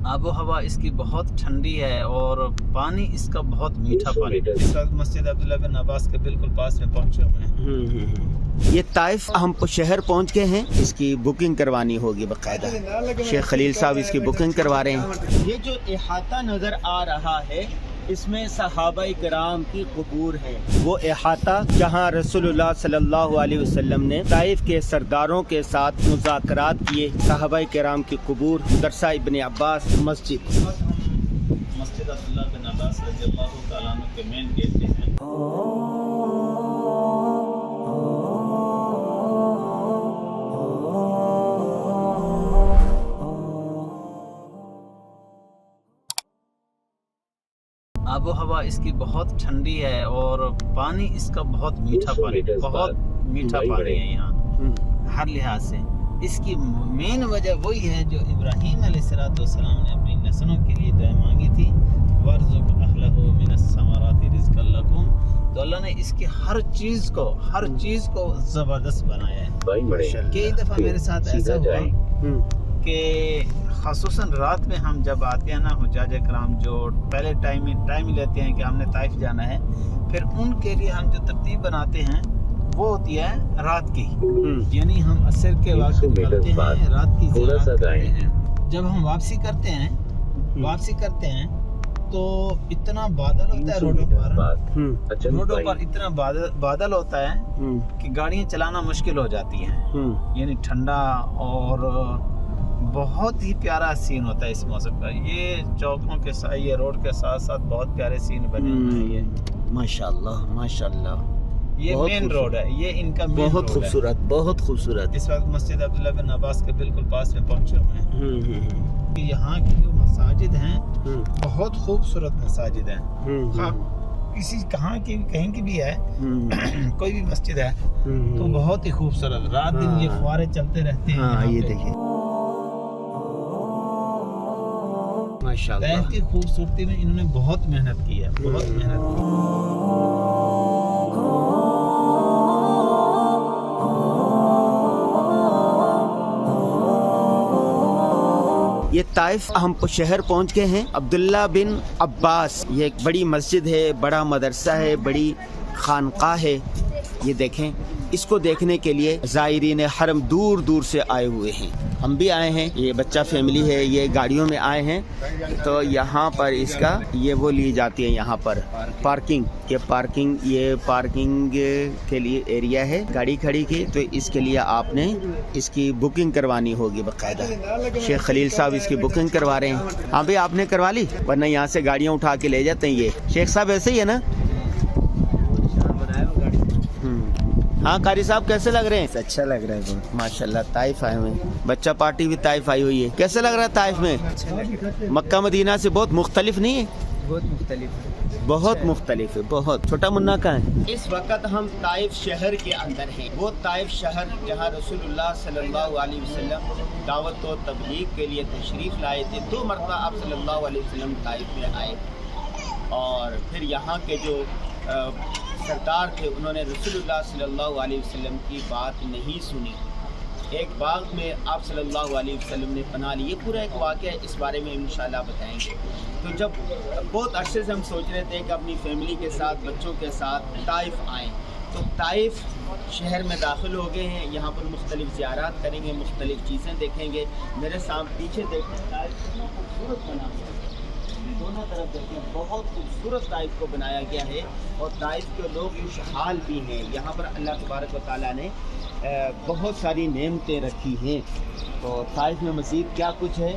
आबो हवा इसकी बहुत ठंडी है और पानी इसका बहुत मीठा पानी। इस वक्त मस्जिद अब्दुल्ला बिन अब्बास के बिल्कुल पास में पहुंचे हुए हैं। ये ताइफ हम शहर पहुंच गए हैं। इसकी बुकिंग करवानी होगी बाकायदा। शेख खलील साहब इसकी बुकिंग करवा रहे हैं। ये जो इहाता नजर आ रहा है इसमें सहाबा किराम की कबूर है। वो इहाता जहाँ रसूलुल्लाह सल्लल्लाहु अलैहि वसल्लम ने ताइफ के सरदारों के साथ मुज़ाकरात किए। सहाबा किराम की कबूर, दरसा इब्न अब्बास मस्जिद। मस्जिद अब्दुल्ला बिन अब्बास रज़ियल्लाहु तआला अन्हु के मेन गेट पे हैं। आबो हवा इसकी बहुत ठंडी है और पानी इसका बहुत मीठा पानी, बहुत मीठा पानी है यहाँ हर लिहाज से। इसकी मेन वजह वही है जो इब्राहीम अलैहिस्सलाम ने अपनी नस्लों के लिए दुआ मांगी थी, वर्ज़ुक़ अहलहु मिनस्समराति रिज़्क़न लकुम। तो अल्लाह ने इसकी हर चीज़ को ज़बरदस्त बनाया है। कई दफ़ा मेरे साथ ऐसा हुआ कि ख़ासुसन रात में हम जब आते हैं ना, हुज्जाज कराम जो पहले टाइम ही लेते हैं कि हमने ताइफ जाना है, फिर उनके लिए हम जो तरतीब बनाते हैं वो होती है रात की। यानी हम असर के वक्त निकलते हैं, रात की ज़ियारत करते हैं। जब हम वापसी करते हैं तो इतना बादल होता है रोडों पर इतना बादल होता है कि गाड़ियाँ चलाना मुश्किल हो जाती हैं। यानी ठंडा और बहुत ही प्यारा सीन होता है इस मौसम का। ये चौकों के साथ, ये रोड के साथ साथ बहुत प्यारे सीन बने हुए हैं। ये माशाल्लाह ये मेन रोड है, ये इनका बहुत खूबसूरत। इस वक्त मस्जिद अब्दुल्ला बिन अब्बास के बिल्कुल पास में पहुंचे हुए हैं। यहाँ की जो मसाजिद हैं बहुत खूबसूरत मसाजिद हैं। कहीं की भी है कोई भी मस्जिद है तो बहुत ही खूबसूरत। रात दिन ये फुआरे चलते रहते हैं। ये देखिए ताइफ की खूबसूरती में इन्होंने बहुत मेहनत की है, बहुत मेहनत की। ये ताइफ हम शहर पहुंच गए हैं। अब्दुल्ला बिन अब्बास, ये एक बड़ी मस्जिद है, बड़ा मदरसा है, बड़ी खानका है। ये देखें, इसको देखने के लिए ज़ायरीन हरम दूर दूर से आए हुए हैं। हम भी आए हैं, ये बच्चा फैमिली है, ये गाड़ियों में आए हैं। तो यहाँ पर इसका ये वो ली जाती है, यहाँ पर पार्किंग के लिए एरिया है गाड़ी खड़ी की। तो इसके लिए आपने इसकी बुकिंग करवानी होगी बाकायदा। शेख खलील साहब इसकी बुकिंग करवा रहे हैं। हाँ भाई, आपने करवा ली, वरना यहाँ से गाड़ियाँ उठा के ले जाते हैं। ये शेख साहब ऐसे ही है ना? हाँ कारी साहब, कैसे लग रहे हैं? अच्छा लग रहा है बहुत, माशाल्लाह। ताइफ आए हुए हैं, बच्चा पार्टी भी ताइफ आई हुई है। कैसे लग रहा है ताइफ में? मक्का मदीना से बहुत मुख्तलिफ नहीं है? बहुत मुख्तलिफ है, बहुत मुख्तलिफ है, बहुत। छोटा मुन्ना कहाँ है? इस वक्त हम ताइफ शहर के अंदर हैं। वो ताइफ शहर जहाँ रसूलुल्लाह सल्लल्लाहु अलैहि वसल्लम दावत और तबलीग के लिए तशरीफ़ लाए थे। 2 मरतबा आप सल्लल्लाहु अलैहि वसल्लम ताइफ में आए और फिर यहाँ के जो सरदार थे उन्होंने रसूलुल्लाह सल्लल्लाहु अलैहि वसल्लम की बात नहीं सुनी। एक बाग में आप सल्लल्लाहु अलैहि वसल्लम ने पनाह ली। ये पूरा एक वाक़या है, इस बारे में इंशाल्लाह बताएंगे। तो जब बहुत अरसे से हम सोच रहे थे कि अपनी फैमिली के साथ, बच्चों के साथ ताइफ आएँ, तो ताइफ शहर में दाखिल हो गए हैं। यहाँ पर मुख्तलिफ ज़ियारत करेंगे, मुख्तलिफ चीज़ें देखेंगे। मेरे सामने पीछे देखें, ताइफ कितना खूबसूरत बना हुआ है। दोनों तरफ देखें, बहुत खूबसूरत ताइफ को बनाया गया है और ताइफ के लोग खुशहाल भी हैं। यहाँ पर अल्लाह तबारक व तआला ने बहुत सारी नेमतें रखी हैं। तो ताइफ में मज़ीद क्या कुछ है,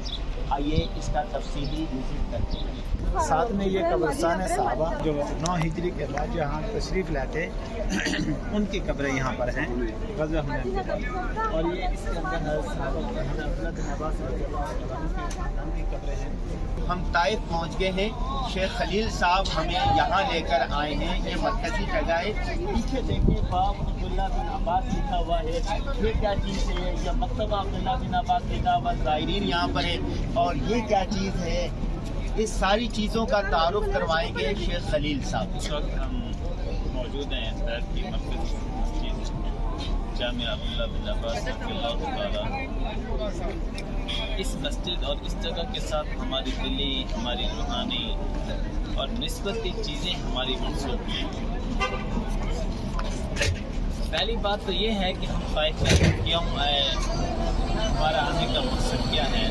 आइए इसका तफसीली विज़िट करते हैं। साथ में ये कब्रिस्तान है साहबा, जो 9 हिजरी के बाद जहाँ तशरीफ़ लाते उनकी कब्रें यहाँ पर हैं ग़ज़वा होने के बाद। और ये इसके अंदर की कब्रें हैं। हम ताइफ पहुँच गए हैं। शेख खलील साहब हमें यहाँ लेकर आए हैं। ये मरकज़ी जगह है। पीछे देखिए, बाब अब्दुल्ला बिन अब्बास लिखा हुआ है। ये क्या चीज़ है? ये मकतबा अब्दुल्ला बिन अब्बास लिखा हुआ, ज़ायरीन यहाँ पर है। और ये क्या चीज़ है? इस सारी चीज़ों का तारुफ करवाएंगे शेख खलील साहब। इस वक्त हम मौजूद हैं अंदर की मरकज़ी जामिया अब्दुल्लाह बिन अब्बास रज़ियल्लाहु ताला। इस मस्जिद और इस जगह के साथ हमारी दिली, हमारी रूहानी और निस्बती चीज़ें हमारी मंसूब हैं। पहली बात तो ये है कि हम ताइफ में क्यों आए, हमारा आने का मकसद क्या है।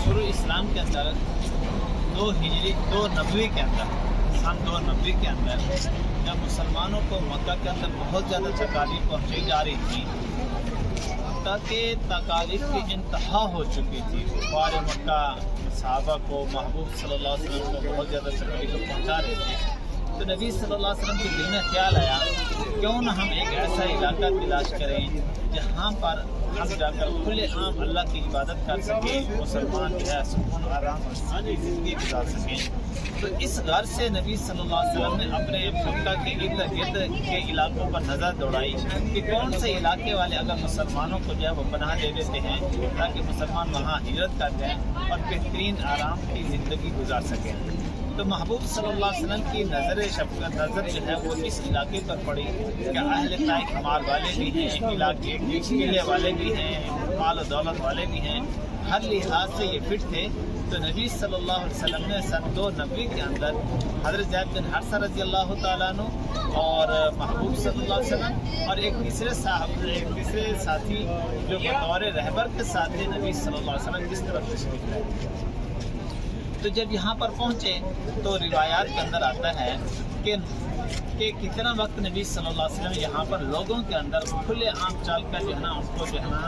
शुरू इस्लाम के अंदर 2 के अंदर सन 290 के अंदर जब मुसलमानों को मक्का के अंदर बहुत ज़्यादा तकालीफ पहुँचाई जा रही थी, ताकि तकालीफ की इंतहा हो चुकी थी। कुफार मक्का सहाबा को, महबूब सल्लल्लाहु अलैहि वसल्लम को बहुत ज़्यादा तकलीफ पहुँचा रहे थे। तो नबी सल्लल्लाहु अलैहि वसल्लम के दिल में ख्याल आया, क्यों ना हम एक ऐसा इलाका तलाश करें जहाँ पर हम जाकर खुले आम अल्लाह की इबादत कर सकें, मुसलमान जो है सुकून आराम और ज़िंदगी गुजार सकें। तो इस घर से नबी सल्लल्लाहु अलैहि वसल्लम ने अपने मक्का के इर्द गिर्द के इलाकों पर नज़र दौड़ाई कि कौन से इलाके वाले अगर मुसलमानों को जो है वो पनाह दे देते हैं ताकि मुसलमान वहाँ हिजरत कर जाएँ और बेहतरीन आराम की ज़िंदगी गुजार सकें। तो महबूब सल्लल्लाहु अलैहि वसल्लम की नज़र जो है वो इस इलाके पर पड़ी कि अहले ताइफ माल वाले भी हैं, इलाके किले वाले भी हैं, माल और दौलत वाले भी हैं, हर लिहाज से ये फिट थे। तो नबी सल्लल्लाहु अलैहि वसल्लम ने सन 290 के अंदर हज़रत ज़ैद बिन हारिसा रज़ियल्लाहु ताला अन्हु और महबूब सल्लल्लाहु अलैहि वसल्लम और एक तीसरे साथी जो बतौर रहबर के साथ थे नबी सल्लल्लाहु अलैहि वसल्लम किस तरफ तशरीफ लाए। तो जब यहाँ पर पहुँचे तो रिवायात के अंदर आता है कि कितना वक्त नबी सल्लल्लाहु अलैहि वसल्लम यहाँ पर लोगों के अंदर खुले आम चाल कर जो है ना उनको जो है ना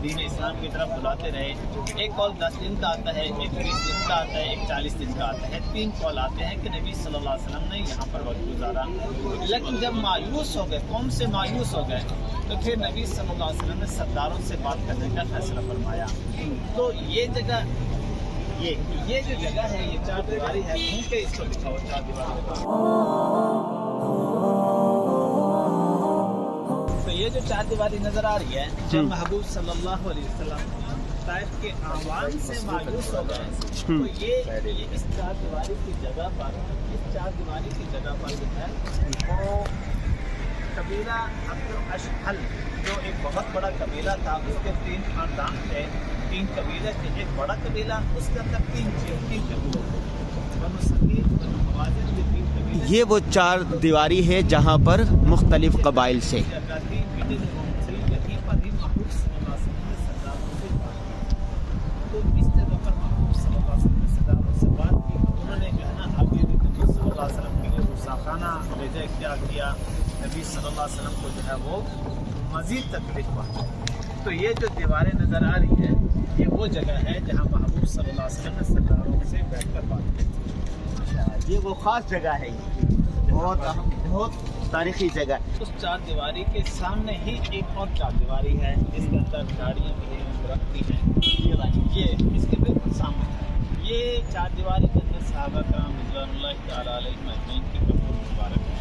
दीन इस्लाम की तरफ बुलाते रहे। एक कॉल 10 दिन का आता है, एक 20 दिन का आता है, एक 40 दिन का आता है, 3 कॉल आते हैं कि नबी सल्लल्लाहु अलैहि वसल्लम ने यहाँ पर वक्त गुजारा। लेकिन जब मायूस हो गए, कौम से मायूस हो गए, तो फिर नबी सल्लल्लाहु अलैहि वसल्लम ने सरदारों से बात करने का फैसला फरमाया। तो ये जगह ये जो जगह है ये 4 दीवारी है, घूम के इसको दिखाओ 4 दीवारी। तो ये जो 4 दीवारी नजर आ रही है, जब महबूब सल्लल्लाहु अलैहि वसल्लम ताइफ के आवाम से मायूस हो गए तो ये इस 4 दीवारी की जगह पर जो है वो कबीला अब्दुल अशहल जो एक बहुत बड़ा कबीला था, उसके 3 खानदान थे, 3 कबीले थे। एक बड़ा कबीला, उसके अंदर 3 कबीले थे, बनु सकीफ, बनु हवाज़िन, ये 3 कबीले। ये वो 4 दीवारी है जहाँ पर मुख्तलिफ कबाइल से क्या किया, नबी सल्लल्लाहु अलैहि वसल्लम को जो है वो मज़ीद तकलीफ पहुंचा। तो ये जो दीवारें नज़र आ रही है ये वो जगह है जहाँ महबूब सल्लल्लाहु अलैहि वसल्लम ने सरदारों से बैठकर बात की। ये वो ख़ास जगह है, बहुत तारीख़ी जगह। उस 4 दीवारी के सामने ही एक और 4 दीवारी है जिसके अंदर गाड़ियाँ भी हैं, रखती हैं। ये इसके बिल्कुल सामने ये 4 दीवारी के अंदर सहाबा कराम रिज़वानुल्लाहि तआला अलैहिम अजमईन की कब्र मुबारक है।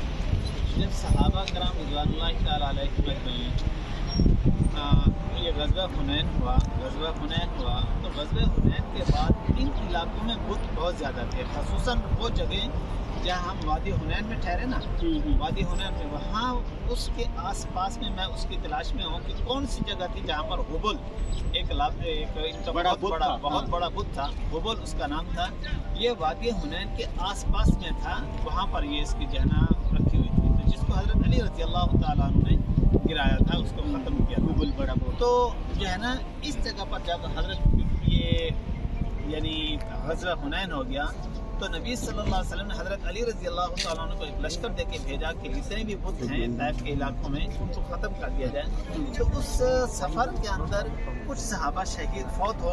जब सहाबा कराम रिज़वानुल्लाहि तआला अलैहिम अजमईन ये ग़ज़वा हुनैन हुआ तो ग़ज़वा हुनैन के बाद इन इलाकों में बुत बहुत ज़्यादा थे, ख़ुसूसन वो जगह जहाँ हम वादी हुनैन में ठहरे ना, वादी हुनैन में, वहाँ उसके आसपास में मैं उसकी तलाश में हूँ कि कौन सी जगह थी जहाँ पर हुबल इनका बहुत बड़ा बुत था, हुबल उसका नाम था। ये वादी हुनैन के आसपास में था, वहाँ पर ये इसकी जहना रखी हुई थी, तो जिसको हज़रत अली रज़ियल्लाहु ताला अन्हु ने गिराया था, उसको ख़त्म किया था। हुबल बड़ा बुत तो जो है ना इस जगह पर जब हज़रत ये यानी ग़ज़वा हुनैन हो गया तो नबी सल्लल्लाहु अलैहि वसल्लम ने हज़रत अली रज़ियल्लाहु ताला अन्हु को एक लश्कर देके भेजा कि जितने भी बुत हैं ताइफ के इलाकों में उनको ख़त्म कर दिया जाए। तो उस सफ़र के अंदर कुछ सहाबा शहीद हो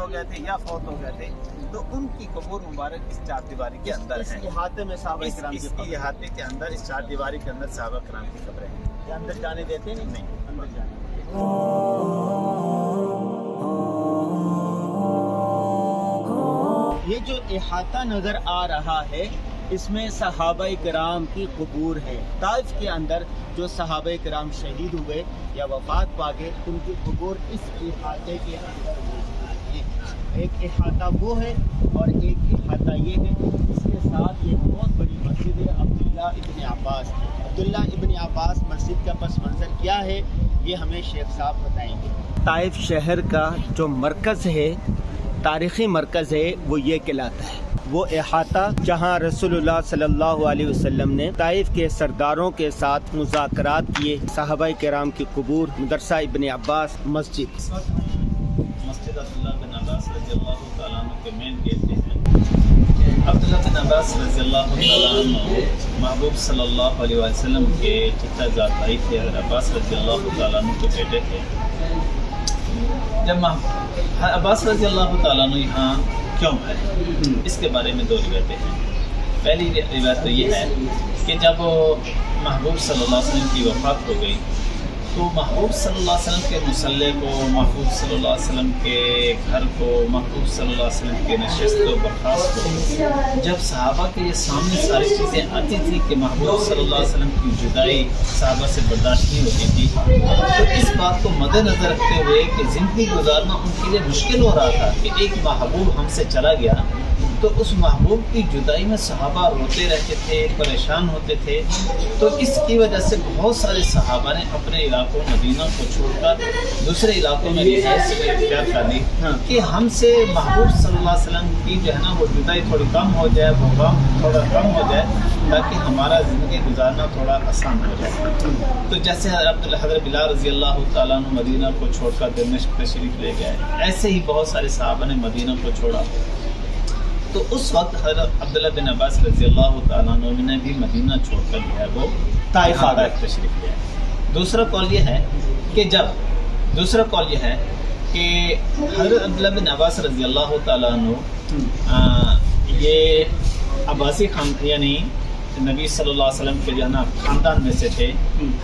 गए थे या फौत हो गए थे, तो उनकी कब्र मुबारक इस 4 दीवारी के अंदर है। इस इहाते में सहाबा किराम के अंदर इस 4 दीवारी के अंदर सहाबा किराम की कब्रें हैं। अंदर जाने देते नहीं, अंदर जाने। ये जो इहाता नज़र आ रहा है इसमें सहाबाए किराम की कब्र है। ताइफ के अंदर जो सहाबाए किराम शहीद हुए या वफात पा गए उनकी कब्र इस इहाते के अंदर मौजूद है। ایک احاطہ وہ ہے اور ایک احاطہ یہ ہے. اس کے ساتھ یہ بہت بڑی مسجد ہے عبداللہ ابن عباس. عبداللہ ابن عباس مسجد کا پس منظر کیا ہے یہ ہمیں شیخ صاحب بتائیں گے. طائف شہر کا جو مرکز ہے، تاریخی مرکز ہے، وہ یہ کہلاتا ہے. وہ احاطہ جہاں رسول اللہ صلی اللہ علیہ وسلم نے طائف کے سرداروں کے ساتھ مذاکرات کیے، صحابہ کرام کی قبور، مدرسہ ابن عباس مسجد. مسجد عبداللہ بن عباس رضی اللہ تعالیٰ عنہ کے مین گیٹ پہ ہیں. عبداللہ بن عباس رضی اللہ تعالیٰ عنہ محبوب صلی اللہ علیہ وسلم کے چچا زاد بھائی تھے. حضرت عباس رضی اللہ تعالیٰ عنہ کے بیٹے تھے. جب عباس رضی اللہ تعالیٰ عنہ یہاں کیوں ہے، اس کے بارے میں دو روایتیں ہیں. پہلی روایت تو یہ ہے کہ جب محبوب صلی اللہ علیہ وسلم کی وفات ہو گئی تو محبوب صلی اللہ علیہ وسلم کے مصلی کو، محبوب صلی اللہ علیہ وسلم کے گھر کو، محبوب صلی اللہ علیہ وسلم کے نشست و برخاست کو، جب صحابہ کے یہ سامنے ساری چیزیں آتی تھی کہ محبوب صلی اللہ علیہ وسلم کی جدائی صحابہ سے برداشت نہیں ہوتی تھی، تو اس بات کو مد نظر رکھتے ہوئے کہ زندگی گزارنا ان کے لیے مشکل ہو رہا تھا کہ ایک محبوب ہم سے چلا گیا، تو اس محبوب کی جدائی میں صحابہ روتے رہتے تھے، پریشان ہوتے تھے. تو اس کی وجہ سے بہت سارے صحابہ نے اپنے علاقوں مدینہ کو چھوڑ کر دوسرے علاقوں میں اختیار کر لی کہ ہم سے محبوب صلی اللہ علیہ وسلم کی جو ہے نا وہ جدائی تھوڑی کم ہو جائے، وہ غم تھوڑا کم ہو جائے، تاکہ ہمارا زندگی گزارنا تھوڑا آسان ہو جائے. تو جیسے حضرت بلال رضی اللہ تعالیٰ عنہ مدینہ کو چھوڑ کر دمشق تشریف لے گئے، ایسے ہی بہت سارے صحابہ نے مدینہ کو چھوڑا. تو اس وقت حضرت عبداللہ بن عباس رضی اللہ تعالیٰ عنہ نے بھی مدینہ چھوڑ کر جو ہے وہ طائف تشریف لیا. دوسرا قول یہ ہے کہ حضرت عبداللہ بن عباس رضی اللہ تعالیٰ عنہ یہ عباسی یعنی نبی صلی اللہ علیہ وسلم کے جو ہے نا خاندان میں سے تھے.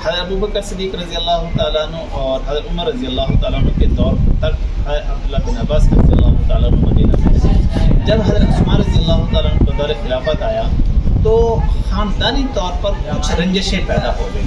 حضرت ابوبکر صدیق رضی اللہ تعالیٰ عنہ اور حضرت عمر رضی اللہ تعالیٰ عنہ کے دور تک حضرت عبداللہ بن عباس رضی اللہ تعالیٰ عنہ مدینہ میں تھے. جب حضرت عثمان رضی اللہ تعالیٰ عنہ کو دور خلافت آیا تو خاندانی طور پر کچھ رنجشیں پیدا ہو گئی.